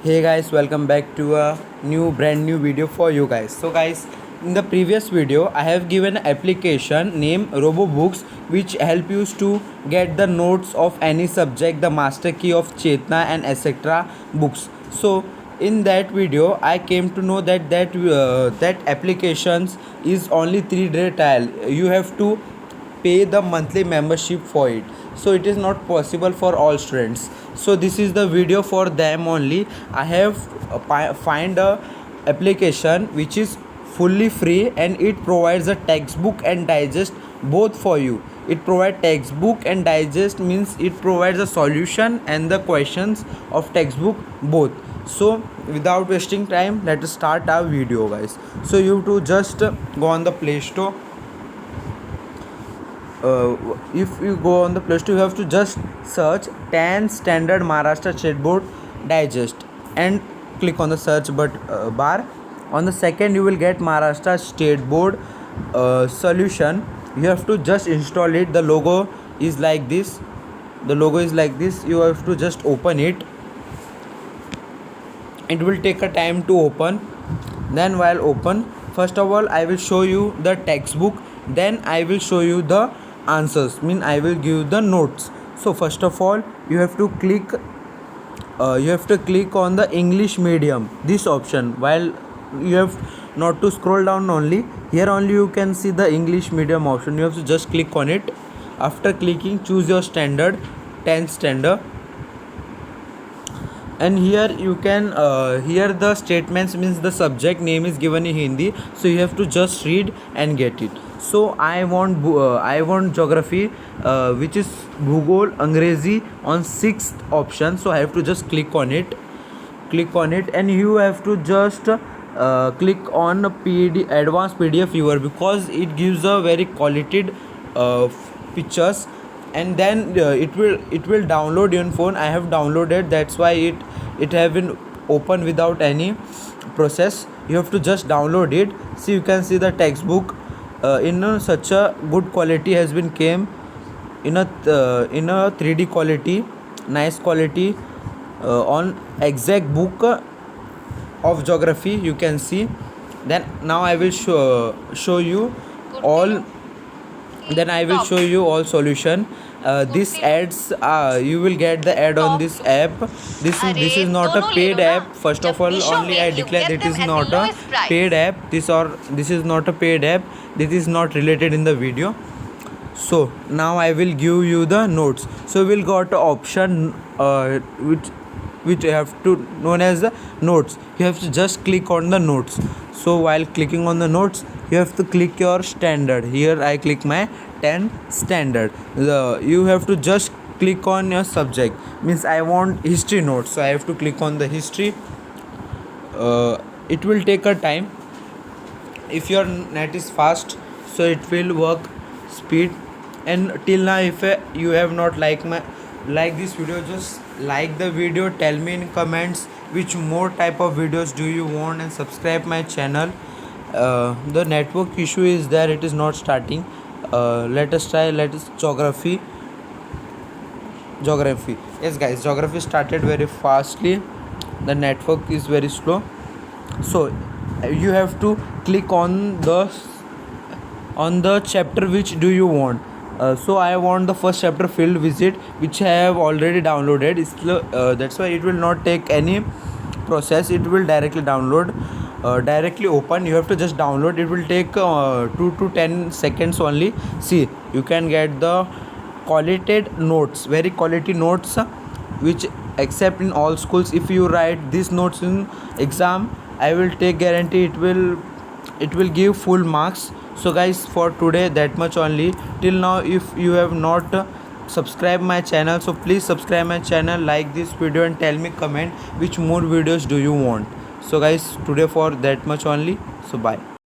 Hey guys, welcome back to a brand new video for you guys. So guys, in the previous video I have given an application named RoboBooks which help you to get the notes of any subject, the master key of Chetna and etc books. So in that video I came to know that applications is only 3-day trial. You have to pay the monthly membership for it, so it is not possible for all students. So this is the video for them only. I have find a application which is fully free and it provides a textbook and digest both for you. It provides textbook and digest means it provides a solution and the questions of textbook both. So without wasting time, let us start our video guys. So you to just go on the Play Store. If you go on the Play Store, you have to just search 10 standard Maharashtra State Board digest and click on the search bar. On the second you will get Maharashtra State Board solution. You have to just install it. The logo is like this. You have to just open it. It will take a time to open. Then while open, first of all I will show you the textbook, then I will show you the answers, I will give the notes. So first of all you have to click on the English medium, this option. While you have not to scroll down, only here only you can see the English medium option. You have to just click on it. After clicking, choose your standard, 10th standard, and here you can here the statements the subject name is given in Hindi, so you have to just read and get it. So I want geography, which is Bhugol Angrezi on 6th option, so I have to just click on it, and you have to just click on advanced PDF viewer, because it gives a very quality pictures, and then it will download your phone. I have downloaded, that's why it have been open without any process. You have to just download it. See, you can see the textbook in such a good quality has been came in a 3D quality, nice quality, on exact book of geography, you can see. Then now I will show you all. Then I will show you all solution. This ads, you will get the ad on this app. This is not a paid app. First of all, only I declare that it is not a paid app. This is not a paid app. This is not related in the video. So now I will give you the notes. So we'll got an option which you have to known as the notes. You have to just click on the notes. So while clicking on the notes, you have to click your standard. Here I click my 10 standard. You have to just click on your subject, I want history notes, so I have to click on the history. It will take a time. If your net is fast, so it will work speed. And till now, if you have not like this video, just like the video, tell me in comments which more type of videos do you want, and subscribe my channel. The network issue is there, it is not starting. Let us geography. Yes guys, geography started very fastly. The network is very slow, so you have to click on the chapter which do you want. So I want the first chapter, field visit, which I have already downloaded. That's why it will not take any process. It will directly download, directly open. You have to just download. It will take 2 to 10 seconds only. See, you can get the quality notes, very quality notes, which accept in all schools. If you write these notes in exam, I will take guarantee it will give full marks. So guys, for today that much only. Till now, if you have not subscribe my channel, so please subscribe my channel, like this video, and tell me comment which more videos do you want. So guys, today for that much only. So bye.